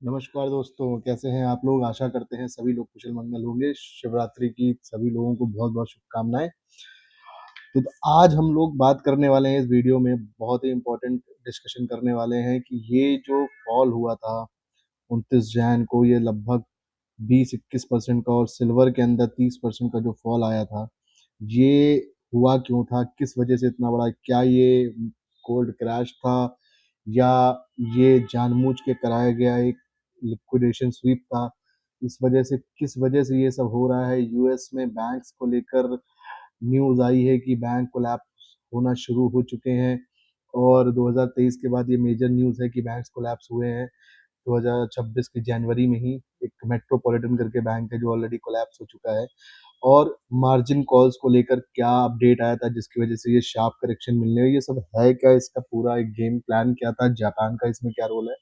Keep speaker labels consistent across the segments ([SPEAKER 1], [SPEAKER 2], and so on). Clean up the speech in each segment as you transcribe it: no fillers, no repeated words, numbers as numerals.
[SPEAKER 1] नमस्कार दोस्तों, कैसे हैं आप लोग? आशा करते हैं सभी लोग कुशल मंगल होंगे। शिवरात्रि की सभी लोगों को बहुत-बहुत शुभकामनाएँ। तो आज हम लोग बात करने वाले हैं इस वीडियो में बहुत ही इम्पोर्टेंट डिस्कशन करने वाले हैं कि ये जो फॉल हुआ था 29 जैन को, ये लगभग 20-21% का और सिल्वर के अंदर 30% का जो फॉल आया था, ये हुआ क्यों था? किस वजह से इतना बड़ा? क्या ये गोल्ड क्रैश था या ये जानबूझ के कराया गया एक लिक्विडेशन स्वीप था? इस वजह से किस वजह से ये सब हो रहा है? यूएस में बैंक्स को लेकर न्यूज़ आई है कि बैंक कोलैप्स होना शुरू हो चुके हैं और 2023 के बाद ये मेजर न्यूज़ है कि बैंक्स कोलैप्स हुए हैं। 2026 की जनवरी में ही एक मेट्रोपॉलिटन करके बैंक है जो ऑलरेडी कोलैप्स हो चुका है। और मार्जिन कॉल्स को लेकर क्या अपडेट आया था जिसकी वजह से ये शार्प करेक्शन मिलने हुई, ये सब है क्या? इसका पूरा एक गेम प्लान क्या था? जापान का इसमें क्या रोल है?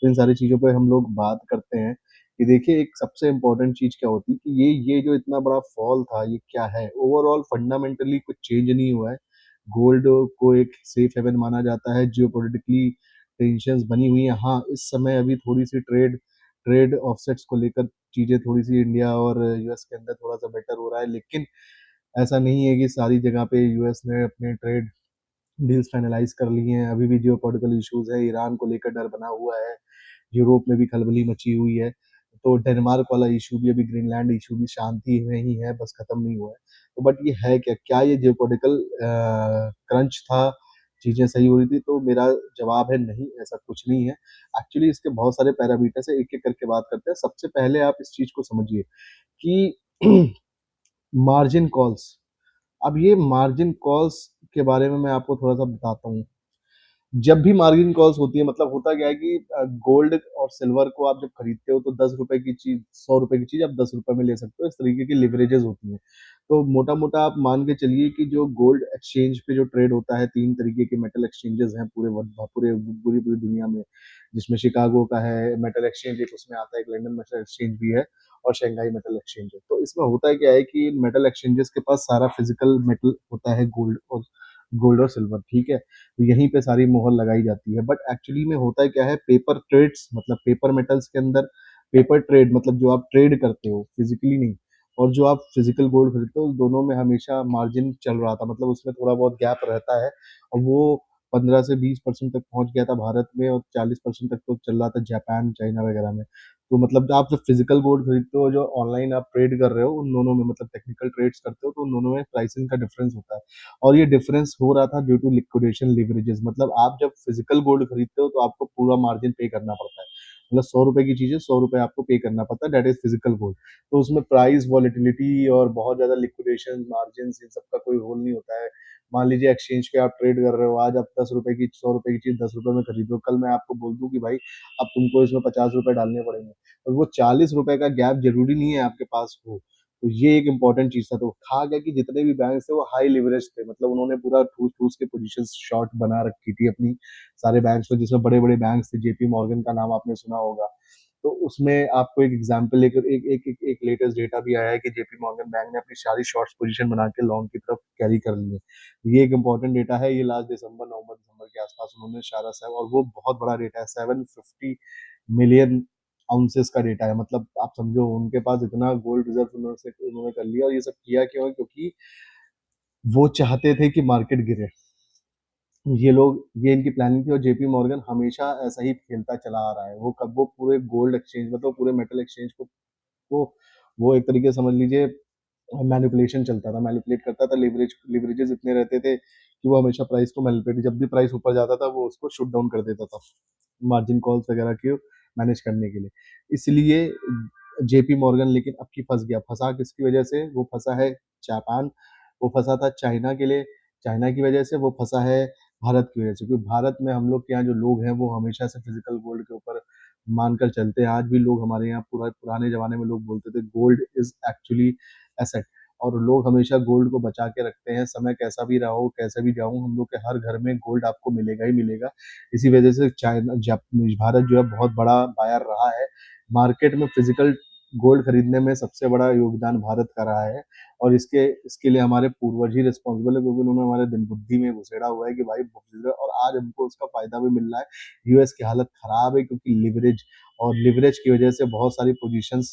[SPEAKER 1] तो इन सारी चीज़ों पे हम लोग बात करते हैं कि देखिए एक सबसे इम्पोर्टेंट चीज़ क्या होती है कि ये जो इतना बड़ा फॉल था ये क्या है? ओवरऑल फंडामेंटली कुछ चेंज नहीं हुआ है। गोल्ड को एक सेफ हेवन माना जाता है, जियोपॉलिटिकली टेंशन्स बनी हुई हैं। हाँ, इस समय अभी थोड़ी-सी ट्रेड ट्रेड ऑफसेट्स को लेकर चीज़ें थोड़ी-सी इंडिया और यूएस के अंदर थोड़ा-सा बेटर हो रहा है, लेकिन ऐसा नहीं है कि सारी जगह पे यूएस ने अपने ट्रेड डील्स फाइनलाइज़ कर ली हैं। अभी भी जियोपॉलिटिकल इश्यूज़ है, ईरान को लेकर डर बना हुआ है, यूरोप में भी खलबली मची हुई है। तो डेनमार्क वाला इश्यू भी, अभी ग्रीनलैंड इश्यू भी शांति में ही है, बस खत्म नहीं हुआ है। तो बट ये है क्या? क्या ये जियोपॉलिटिकल क्रंच था? चीज़ें सही हो रही थी? तो मेरा जवाब है नहीं, ऐसा कुछ नहीं है। एक्चुअली इसके बहुत सारे पैरामीटर्स हैं, एक-एक करके बात करते हैं। सबसे पहले आप इस चीज़ को समझिए कि मार्जिन कॉल्स। अब ये मार्जिन कॉल्स के बारे में मैं आपको थोड़ा-सा बताता हूँ। जब भी मार्जिन कॉल्स होती है, मतलब होता क्या है कि गोल्ड और सिल्वर को आप जब खरीदते हो तो ₹10 की चीज़, ₹100 की चीज़ आप ₹10 में ले सकते हो। इस तरीके की लिवरेजेस होती हैं। तो मोटा-मोटा आप मान के चलिए कि जो गोल्ड एक्सचेंज पे जो ट्रेड होता है, 3 तरीके के मेटल एक्सचेंजेस हैं पूरी दुनिया में, जिसमें शिकागो का है मेटल एक्सचेंज, एक उसमें आता है, एक लंदन मेटल एक्सचेंज भी है और शंघाई मेटल एक्सचेंज है। तो इसमें होता क्या है कि मेटल एक्सचेंजेस के पास सारा फिजिकल मेटल होता है, गोल्ड और सिल्वर, ठीक है? तो यहीं पे सारी मोहर लगाई जाती है। बट एक्चुअली में होता क्या है, पेपर ट्रेड्स, मतलब पेपर मेटल्स के अंदर पेपर ट्रेड, मतलब जो आप ट्रेड करते हो फिजिकली नहीं, और जो आप फिजिकल गोल्ड खरीदते हो, दोनों में हमेशा मार्जिन चल रहा था, मतलब उसमें थोड़ा बहुत गैप रहता है और वो 15 से 20% तक पहुंच गया था भारत में और 40% तक तो चल रहा था जापान, चाइना वगैरह में। तो मतलब आप जब फिजिकल गोल्ड खरीदते हो, जो ऑनलाइन आप ट्रेड कर रहे हो, उन दोनों में मतलब टेक्निकल ट्रेड्स करते हो, तो उन दोनों में प्राइसिंग का डिफरेंस होता है। और ये डिफरेंस हो रहा था ड्यू टू लिक्विडेशन लिवरेजेस, मतलब आप जब फिजिकल गोल्ड खरीदते हो तो आपको पूरा मार्जिन पे करना पड़ता है, मतलब ₹100 की चीज़ है, ₹100 आपको पे करना पड़ता है, दैट इज़ फिजिकल गोल्ड। तो उसमें प्राइस वॉलेटिलिटी और बहुत ज़्यादा लिक्विडेशन मार्जिन्स, इन सब का कोई रोल नहीं होता है। मान लीजिए एक्सचेंज पे आप ट्रेड कर रहे हो, आज आप ₹10 की, ₹100 की चीज़ ₹10 में खरीदो, कल मैं आपको बोल दूँ कि भाई अब तुमको इसमें ₹50 डालने पड़ेंगे, और वो ₹40 का गैप ज़रूरी नहीं है आपके पास हो। तो ये एक इम्पोर्टेंट चीज़ था। तो था क्या कि जितने भी बैंक्स थे वो हाई लिवरेज थे, मतलब उन्होंने पूरा ठूस-ठूस के पोज़ीशंस शॉर्ट बना रखी थी अपनी, सारे बैंक्स में, जिसमें बड़े-बड़े बैंक्स थे, जेपी मॉर्गन का नाम आपने सुना होगा। तो उसमें आपको एक एग्ज़ाम्पल लेकर एक लेटेस्ट डेटा भी आया है कि जेपी मॉर्गन बैंक ने अपनी सारी शॉर्ट्स पोज़ीशन बना के लॉन्ग की तरफ कैरी कर ली है। ये एक इम्पोर्टेंट डेटा है, ये लास्ट दिसंबर, नवंबर, दिसंबर के आस-पास उन्होंने सारा सा, और वो बहुत बड़ा डेटा है, 750 मिलियन आउंसेस का डेटा है। मतलब आप समझो उनके पास इतना गोल्ड रिजर्व उन्होंने कर लिया, और ये सब किया क्यों है? क्योंकि वो चाहते थे कि मार्केट गिरे। ये इनकी प्लानिंग थी, और जेपी मॉर्गन हमेशा ऐसा ही खेलता चला आ रहा है। वो पूरे गोल्ड एक्सचेंज, मतलब पूरे मेटल एक्सचेंज को वो एक तरीके से समझ लीजिए मैनिपुलेशन चलता था, मैनिपुलेट करता था, लिवरेजेस इतने रहते थे कि वो हमेशा प्राइस को मैनिपुलेट, जब भी प्राइस ऊपर जाता था वो उसको शूट डाउन कर देता था, मार्जिन कॉल्स वगैरह को मैनेज करने के लिए। इसलिए जेपी मॉर्गन लेकिन अब की फँस गया। फँसा किसकी वजह से? वो फँसा है जापान, वो फँसा था चाइना के लिए, चाइना की वजह से, वो फँसा है भारत की वजह से, क्योंकि भारत में हम लोग के यहाँ जो लोग हैं वो हमेशा से फिज़िकल गोल्ड के ऊपर मानकर चलते हैं। आज भी लोग हमारे यहाँ, पुराने ज़माने में लोग बोलते थे गोल्ड इज़ एक्चुअली एसेट, और लोग हमेशा गोल्ड को बचा के रखते हैं। समय कैसा भी रहा हो, कैसे भी जाऊँ, हम लोग के हर घर में गोल्ड आपको मिलेगा ही मिलेगा। इसी वजह से चाइना जप भारत जो है बहुत बड़ा बायर रहा है। मार्केट में फिज़िकल गोल्ड खरीदने में सबसे बड़ा योगदान भारत का रहा है, और इसके इसके लिए हमारे पूर्वज ही रिस्पॉन्सिबल है, क्योंकि उन्होंने हमारे दिन बुद्धि में घुसेड़ा हुआ है कि भाई और आज हमको उसका फायदा भी मिल रहा है। यूएस की हालत खराब है, क्योंकि लिवरेज की वजह से बहुत सारी पोजीशंस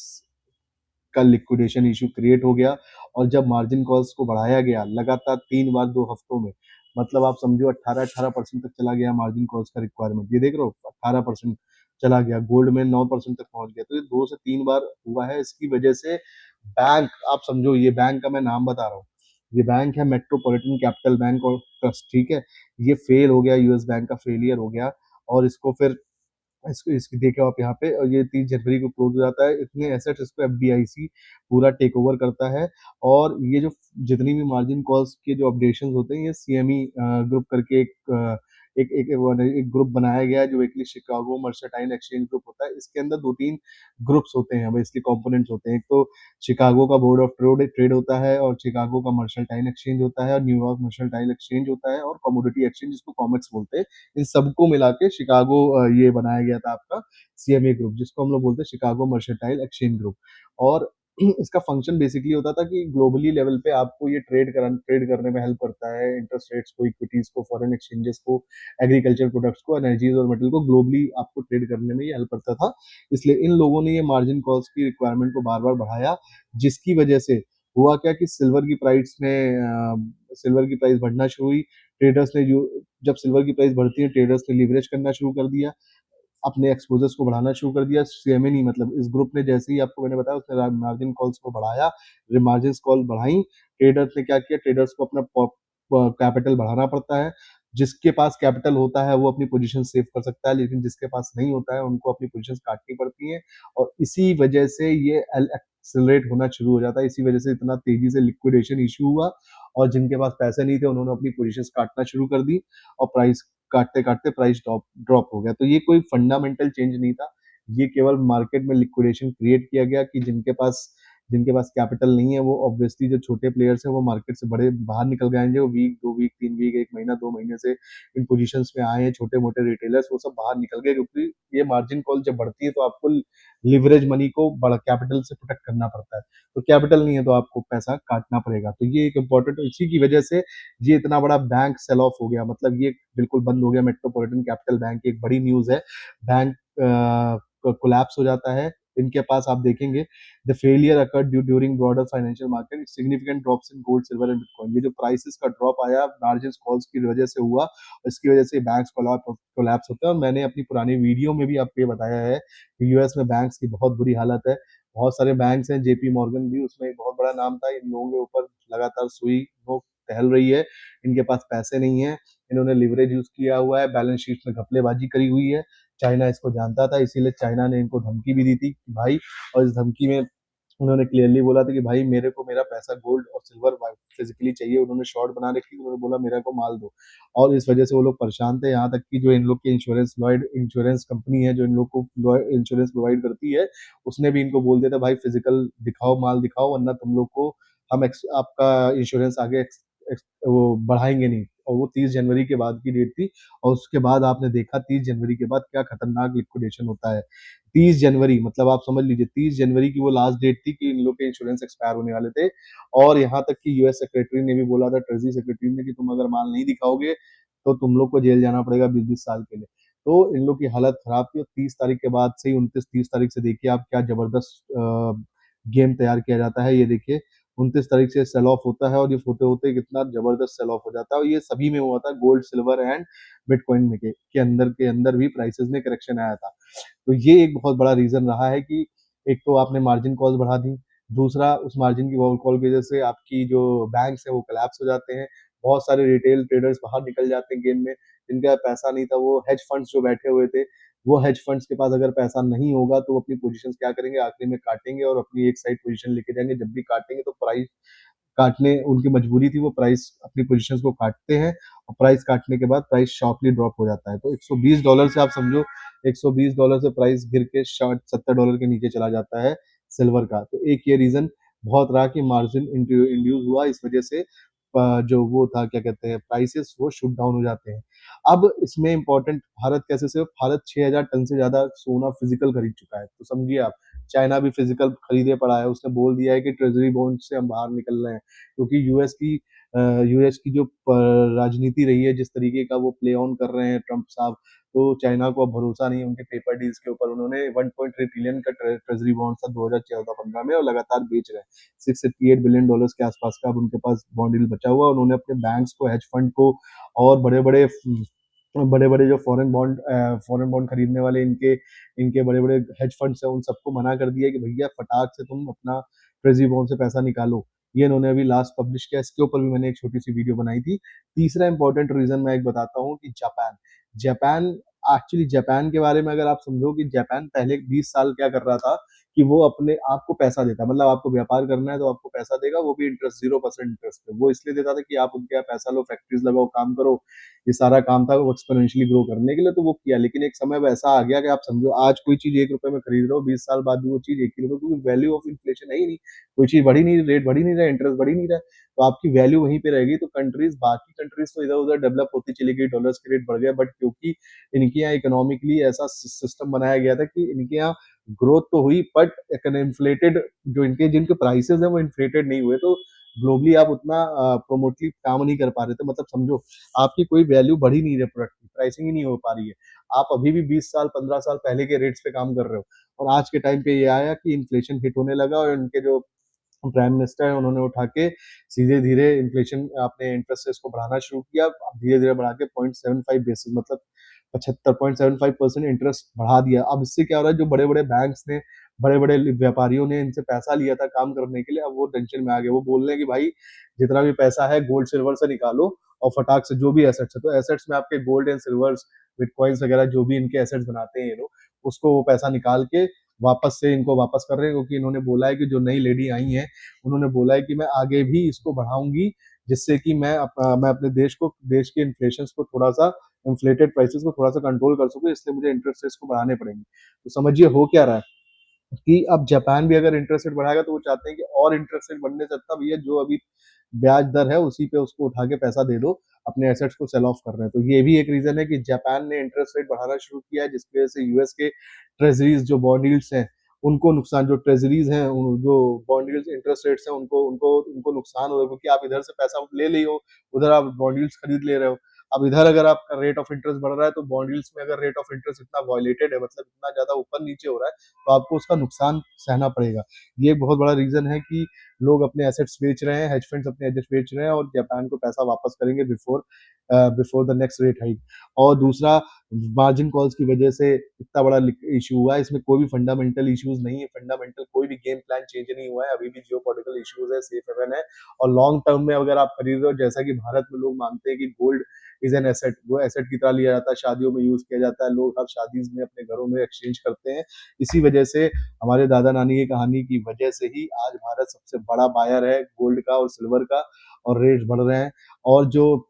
[SPEAKER 1] का लिक्विडेशन इशू क्रिएट हो गया, और जब मार्जिन कॉल्स को बढ़ाया गया लगातार 3 बार 2 हफ्तों में, मतलब आप समझो 18% तक चला गया मार्जिन कॉल्स का रिक्वायरमेंट। ये देख रहे हो 18% चला गया, गोल्ड में 9% तक पहुंच गया। तो ये 2 से 3 बार हुआ है। इसकी वजह से बैंक, आप समझो ये बैंक का मैं नाम बता रहा हूँ, ये बैंक है मेट्रोपॉलिटन कैपिटल बैंक और ट्रस्ट, ठीक है। ये फेल हो गया, यूएस बैंक का फेलियर हो गया, और इसको फिर इसको इसकी देखे आप यहाँ पे, और ये 30 जनवरी को क्लोज हो जाता है। इतने एसेट्स इसको एफडीआईसी पूरा टेक ओवर करता है। और ये जो जितनी भी मार्जिन कॉल्स के जो अपडेशन होते हैं, ये सीएमई ग्रुप करके एक ग्रुप बनाया गया है, जो weekly Chicago mercantile exchange group होता है। इसके अंदर 2-3 ग्रुप्स होते हैं, बेसिकली कंपोनेंट्स होते हैं। एक तो शिकागो का बोर्ड ऑफ ट्रेड ट्रेड होता है, और शिकागो का मर्सेंटाइल एक्सचेंज होता है, और न्यूयॉर्क मर्सेंटाइल एक्सचेंज होता है, और कमोडिटी एक्सचेंज जिसको कॉमेक्स बोलते हैं। इन सबको मिला के शिकागो ये बनाया गया था आपका सीएमए ग्रुप, जिसको हम लोग बोलते हैं शिकागो मर्सेंटाइल एक्सचेंज ग्रुप। और इसका फंक्शन बेसिकली होता था कि ग्लोबली लेवल पे आपको ये ट्रेड करने में हेल्प करता है, इंटरेस्ट रेट्स को, इक्विटीज को, फॉरेन एक्सचेंजेस को, एग्रीकल्चर प्रोडक्ट्स को, एनर्जीज और मेटल को ग्लोबली आपको ट्रेड करने में ये हेल्प करता था। इसलिए इन लोगों ने ये मार्जिन कॉल्स की रिक्वायरमेंट को बार बार बढ़ाया, जिसकी वजह से हुआ क्या कि सिल्वर की प्राइस बढ़ना शुरू हुई। ट्रेडर्स ने जो जब सिल्वर की प्राइस बढ़ती है, ट्रेडर्स ने लीवरेज करना शुरू कर दिया, अपने एक्सपोजर्स को बढ़ाना शुरू कर दिया। सीएमए नहीं, मतलब इस ग्रुप ने जैसे ही आपको मैंने बताया, उसने मार्जिन कॉल्स को बढ़ाया, मार्जिन कॉल बढ़ाई। ट्रेडर्स ने क्या किया, ट्रेडर्स को अपना कैपिटल बढ़ाना पड़ता है। जिसके पास कैपिटल होता है वो अपनी पोजीशन सेव कर सकता है, लेकिन जिसके पास नहीं होता है उनको अपनी पोजीशन काटनी पड़ती है, और इसी वजह से ये एक्सेलरेट होना शुरू हो जाता है। इसी वजह से इतना तेजी से लिक्विडेशन इशू हुआ, और जिनके पास पैसे नहीं थे उन्होंने अपनी पोजीशन काटना शुरू कर दी, और प्राइस काटते काटते प्राइस ड्रॉप ड्रॉप हो गया। तो ये कोई फंडामेंटल चेंज नहीं था, ये केवल मार्केट में लिक्विडेशन क्रिएट किया गया कि जिनके पास कैपिटल नहीं है, वो ऑब्वियसली जो छोटे प्लेयर्स हैं वो मार्केट से बड़े बाहर निकल गए हैं। जो वीक 2 वीक 3 वीक 1 महीना 2 महीने से इन पोजीशंस में आए हैं, छोटे मोटे रिटेलर्स, वो सब बाहर निकल गए, क्योंकि ये मार्जिन कॉल जब बढ़ती है तो आपको लिवरेज मनी को बड़ा कैपिटल से प्रोटेक्ट करना पड़ता है। तो कैपिटल नहीं है तो आपको पैसा काटना पड़ेगा। तो ये एक इंपॉर्टेंट, इसी की वजह से ये इतना बड़ा बैंक सेल ऑफ हो गया, मतलब ये बिल्कुल बंद हो गया। मेट्रोपॉलिटन कैपिटल बैंक की एक बड़ी न्यूज है, बैंक कोलैप्स हो जाता है। इनके पास आप देखेंगे, the failure occurred during broader financial market, significant drops in gold silver and bitcoin. ये जो प्राइसेस का ड्रॉप आया मार्जिन कॉल्स की वजह से हुआ, इसकी वजह से बैंक्स कोलैप्स होते हैं। और मैंने अपनी पुरानी वीडियो में भी आपको ये बताया है कि यूएस में बैंक्स की बहुत बुरी हालत है। बहुत सारे बैंक्स हैं, जेपी मॉर्गन भी उसमें एक बहुत बड़ा नाम था। इन लोगों के ऊपर लगातार सुई नोक टहल रही है। इनके पास पैसे नहीं है, इन्होंने लिवरेज यूज किया हुआ है, बैलेंस शीट में घपलेबाजी करी हुई है। चाइना इसको जानता था, इसीलिए चाइना ने इनको धमकी भी दी थी कि भाई, और इस धमकी में उन्होंने क्लियरली बोला था कि भाई मेरे को मेरा पैसा गोल्ड और सिल्वर फिजिकली चाहिए। उन्होंने शॉर्ट बना रखी, उन्होंने बोला मेरा को माल दो, और इस वजह से वो लोग परेशान थे। यहाँ तक कि जो इन लोग की इंश्योरेंस लॉयड इंश्योरेंस कंपनी है, जो इन लोग को इंश्योरेंस प्रोवाइड करती है, उसने भी इनको बोल दिया था भाई फिजिकल दिखाओ, माल दिखाओ, वरना तुम लोग को हम आपका इंश्योरेंस आगे वो बढ़ाएंगे नहीं। और वो 30 जनवरी के बाद की डेट थी, और उसके बाद आपने देखा 30 जनवरी के बाद क्या खतरनाक लिक्विडेशन होता है। 30 जनवरी, मतलब आप समझ लीजिए 30 जनवरी की वो लास्ट डेट थी कि इन लोग के इंश्योरेंस एक्सपायर होने वाले थे। और यहाँ तक कि यूएस सेक्रेटरी ने भी बोला था, ट्रेजरी सेक्रेटरी ने, कि तुम अगर माल नहीं दिखाओगे तो तुम लोग को जेल जाना पड़ेगा 20-20 साल के लिए। तो इन लोग की हालत खराब थी। और 30 तारीख के बाद से ही 29-30 तारीख से देखिए आप क्या जबरदस्त गेम तैयार किया जाता है। ये देखिए 29 तारीख से सेल ऑफ होता है, और ये होते होते कितना जबरदस्त सेल ऑफ हो जाता है। और ये सभी में हुआ था, गोल्ड सिल्वर एंड बिटकॉइन में के अंदर भी प्राइसेस में करेक्शन आया था। तो ये एक बहुत बड़ा रीजन रहा है कि एक तो आपने मार्जिन कॉल्स बढ़ा दी, दूसरा उस मार्जिन की कॉल की वजह से आपकी जो बैंक्स है वो कोलैप्स हो जाते हैं। बहुत सारे रिटेल ट्रेडर्स बाहर निकल जाते हैं गेम में, जिनका पैसा नहीं था। वो हेज फंड्स जो बैठे हुए थे, वो हेज फंड्स के पास अगर पैसा नहीं होगा तो वो अपनी पोजीशंस क्या करेंगे, आखिरी में काटेंगे और अपनी एक साइड पोजीशन लेके जाएंगे। जब भी काटेंगे तो प्राइस काटने, उनकी मजबूरी थी, वो प्राइस अपनी पोजीशंस को काटते हैं, और प्राइस काटने के बाद प्राइस शार्पली ड्रॉप हो जाता है। तो $120 से आप समझो, $120 से प्राइस गिर के शॉर्ट $70 के नीचे चला जाता है सिल्वर का। तो एक ये रीजन बहुत रहा कि मार्जिन इंड्यूस हुआ, इस वजह से जो वो था क्या कहते हैं, प्राइसेस वो शूट डाउन हो जाते हैं। अब इसमें इंपॉर्टेंट, भारत कैसे, सिर्फ भारत 6,000 टन से ज्यादा सोना फिजिकल खरीद चुका है। तो समझिए आप चाइना भी फिजिकल खरीदे पड़ा है, उसने बोल दिया है कि ट्रेजरी बॉन्ड से हम बाहर निकल रहे हैं, क्योंकि यूएस की जो राजनीति रही है, जिस तरीके का वो प्ले ऑन कर रहे हैं ट्रंप साहब, तो चाइना को अब भरोसा नहीं है उनके पेपर डील्स के ऊपर। उन्होंने 1.3 ट्रिलियन का ट्रेजरी बॉन्ड था 2014-15 में और लगातार बेच रहे हैं। 688 बिलियन डॉलर्स के आसपास का अब उनके पास बॉन्ड डील बचा हुआ। उन्होंने अपने बैंक्स को, हेज फंड को और बड़े बड़े जो फॉरेन बॉन्ड खरीदने वाले इनके इनके बड़े बड़े हेज फंड्स है, उन सबको मना कर दिया कि भैया फटाक से तुम अपना ट्रेजरी बॉन्ड से पैसा निकालो। ये इन्होंने अभी लास्ट पब्लिश किया, इसके ऊपर भी मैंने एक छोटी सी वीडियो बनाई थी। तीसरा इंपॉर्टेंट रीजन मैं एक बताता हूँ कि जापान जापान एक्चुअली जापान के बारे में अगर आप समझो कि जापान पहले 20 साल क्या कर रहा था कि वो अपने आपको पैसा देता, मतलब आपको व्यापार करना है तो आपको पैसा देगा, वो भी इंटरेस्ट 0% इंटरेस्ट पे। वो इसलिए देता था कि आप उनके यहाँ पैसा लो, फैक्ट्रीज लगाओ, काम करो। ये सारा काम था वो एक्सपोनेंशियली ग्रो करने के लिए, तो वो किया। लेकिन एक समय वैसा आ गया कि आप समझो आज कोई चीज 1 रुपए में खरीद रहे हो, 20 साल बाद भी वो चीज 1 ही रुपए, क्योंकि वैल्यू ऑफ इन्फ्लेशन है ही नहीं। कोई चीज बढ़ी नहीं, रेट बढ़ी नहीं रहा, इंटरेस्ट बढ़ी नहीं रहा, तो आपकी वैल्यू वहीं पे रहेगी। तो बाकी कंट्रीज तो इधर उधर डेवलप होती चली गई, डॉलर्स के रेट बढ़ गए, बट क्योंकि इनके यहाँ इकोनॉमिकली ऐसा सिस्टम बनाया गया था कि इनके यहाँ ग्रोथ तो हुई, बट इन्फ्लेटेड जो इनके जिनके प्राइसेस है वो इन्फ्लेटेड नहीं हुए, तो ग्लोबली आप उतना प्रोमोटली काम नहीं कर पा रहे थे। मतलब समझो आपकी कोई वैल्यू बढ़ ही नहीं रही, प्रोडक्ट की प्राइसिंग ही नहीं हो पा रही है। आप अभी भी 20 साल 15 साल पहले के रेट्स पे काम कर रहे हो, और आज के टाइम पे ये आया कि इन्फ्लेशन हिट होने लगा और उनके जो प्राइम मिनिस्टर है उन्होंने उठा के सीधे धीरे इन्फ्लेशन अपने इंटरेस्ट रेट्स को बढ़ाना शुरू किया। धीरे धीरे बढ़ा के 0.75 बेसिस, मतलब 75.75% इंटरेस्ट बढ़ा दिया। अब इससे क्या हो रहा है, जो बड़े बड़े बैंक्स ने, बड़े बड़े व्यापारियों ने इनसे पैसा लिया था काम करने के लिए, अब वो टेंशन में आ गए। वो बोल रहे हैं कि भाई जितना भी पैसा है गोल्ड सिल्वर से निकालो और फटाक से जो भी एसेट्स है, तो एसेट्स में आपके गोल्ड एंड सिल्वर्स, बिटकॉइंस वगैरह जो भी इनके एसेट्स बनाते हैं ये लोग, उसको वो पैसा निकाल के वापस से इनको वापस कर रहे हैं। क्योंकि इन्होंने बोला है कि जो नई लेडी आई हैं उन्होंने बोला है कि मैं आगे भी इसको बढ़ाऊंगी, जिससे कि मैं अपने देश के इन्फ्लेशन को थोड़ा सा, इन्फ्लेटेड प्राइसेस को थोड़ा सा कंट्रोल कर सकूं, इसलिए मुझे इंटरेस्ट रेट्स को बढ़ाने पड़ेंगे। तो समझिए हो क्या रहा है कि अब जापान भी अगर इंटरेस्ट रेट बढ़ाएगा तो वो चाहते हैं कि और इंटरेस्ट रेट बढ़ने से अच्छा भैया जो अभी ब्याज दर है उसी पे उसको उठा के पैसा दे दो, अपने एसेट्स को सेल ऑफ कर रहे हैं। तो ये भी एक रीजन है कि जापान ने इंटरेस्ट रेट बढ़ाना शुरू किया है, जिसकी वजह से यूएस के ट्रेजरीज जो बॉन्ड यील्ड्स हैं उनको नुकसान, जो ट्रेजरीज हैं जो बॉन्ड यील्ड्स इंटरेस्ट रेट्स हैं उनको उनको उनको नुकसान हो रहा है, क्योंकि आप इधर से पैसा ले ली हो, उधर आप बॉन्ड यील्ड्स खरीद ले रहे हो। अब इधर अगर आपका रेट ऑफ इंटरेस्ट बढ़ रहा है तो बॉन्ड यील्ड्स में अगर रेट ऑफ इंटरेस्ट इतना वायलेटेड है, मतलब इतना ज्यादा ऊपर नीचे हो रहा है, तो आपको उसका नुकसान सहना पड़ेगा। ये एक बहुत बड़ा रीजन है कि लोग अपने एसेट्स बेच रहे हैं, हेज फंड्स अपने एसेट्स बेच रहे हैं और जापान को पैसा वापस करेंगे before the next rate hike. और दूसरा, मार्जिन कॉल्स की वजह से इतना बड़ा इशू हुआ है, इसमें कोई भी फंडामेंटल इश्यूज नहीं है, फंडामेंटल कोई भी गेम प्लान चेंज नहीं हुआ है, अभी भी जियोपॉलिटिकल इश्यूज है, सेफ हेवन है। और लॉन्ग टर्म में अगर आप खरीद रहे हो, जैसा कि भारत में लोग मानते हैं कि गोल्ड इज एन एसेट, वो एसेट की तरह लिया जाता है, शादियों में यूज किया जाता है, लोग हर शादी में अपने घरों में एक्सचेंज करते हैं। इसी वजह से हमारे दादा नानी की कहानी की वजह से ही आज भारत सबसे बड़ा बायर है गोल्ड का और सिल्वर का, और रेट्स बढ़ रहे हैं। और जो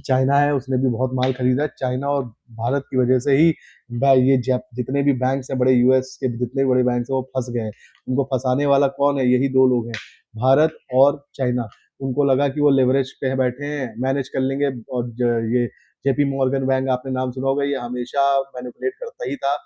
[SPEAKER 1] चाइना है उसने भी बहुत माल खरीदा है। चाइना और भारत की वजह से ही ये जितने भी बैंक्स हैं बड़े, यूएस के जितने भी बड़े बैंक्स हैं वो फंस गए हैं। उनको फंसाने वाला कौन है? यही दो लोग हैं, भारत और चाइना। उनको लगा कि वो लेवरेज पे बैठे हैं, मैनेज कर लेंगे। और ये जेपी मॉर्गन बैंक आपने नाम सुना होगा, ये हमेशा मैनिपुलेट करता ही था,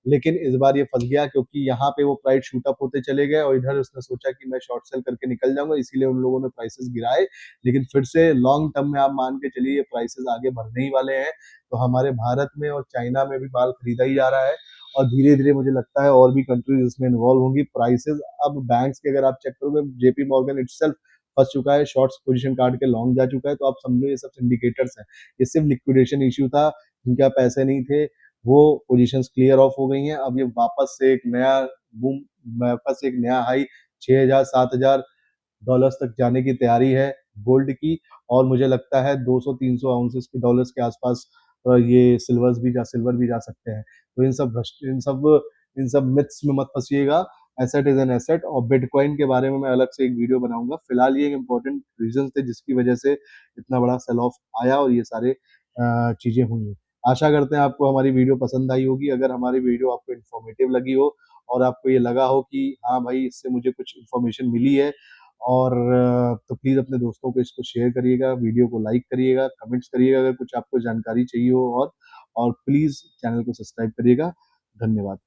[SPEAKER 1] लेकिन इस बार ये फंस गया क्योंकि यहाँ पे वो प्राइस शूट अप होते चले गए और इधर उसने सोचा कि मैं शॉर्ट सेल करके निकल जाऊंगा, इसीलिए उन लोगों ने प्राइसेस गिराए। लेकिन फिर से लॉन्ग टर्म में आप मान के चलिए ये प्राइसेस आगे बढ़ने ही वाले हैं। तो हमारे भारत में और चाइना में भी माल खरीदा ही जा रहा है, और धीरे धीरे मुझे लगता है और भी कंट्रीज इसमें इन्वॉल्व होंगी। प्राइसेस अब बैंक्स के अगर आप चेक करोगे, जेपी मॉर्गन इटसेल्फ फंस चुका है, शॉर्ट्स पोजीशन काट के लॉन्ग जा चुका है। तो आप समझो ये सब इंडिकेटर्स हैं, ये सिर्फ लिक्विडेशन इश्यू था, जिनके पैसे नहीं थे वो पोजीशंस क्लियर ऑफ हो गई हैं। अब ये वापस से एक नया बूम, वापस एक नया हाई 6,000 7,000 डॉलर्स तक जाने की तैयारी है गोल्ड की। और मुझे लगता है 200-300 आउंसेस के डॉलर्स के आसपास ये सिल्वर भी जा सकते हैं। तो इन सब मिथ्स में मत फंसिएगा। Asset is an asset. और बिटकॉइन के बारे में मैं अलग से एक वीडियो बनाऊंगा। फिलहाल ये एक इंपॉर्टेंट रीजन थे जिसकी वजह से इतना बड़ा सेल ऑफ आया और ये सारे चीजें हुई। आशा करते हैं आपको हमारी वीडियो पसंद आई होगी। अगर हमारी वीडियो आपको इन्फॉर्मेटिव लगी हो और आपको ये लगा हो कि हाँ भाई इससे मुझे कुछ इन्फॉर्मेशन मिली है, और तो प्लीज़ अपने दोस्तों को इसको शेयर करिएगा, वीडियो को लाइक करिएगा, कमेंट्स करिएगा अगर कुछ आपको जानकारी चाहिए हो, और प्लीज़ चैनल को सब्सक्राइब करिएगा। धन्यवाद।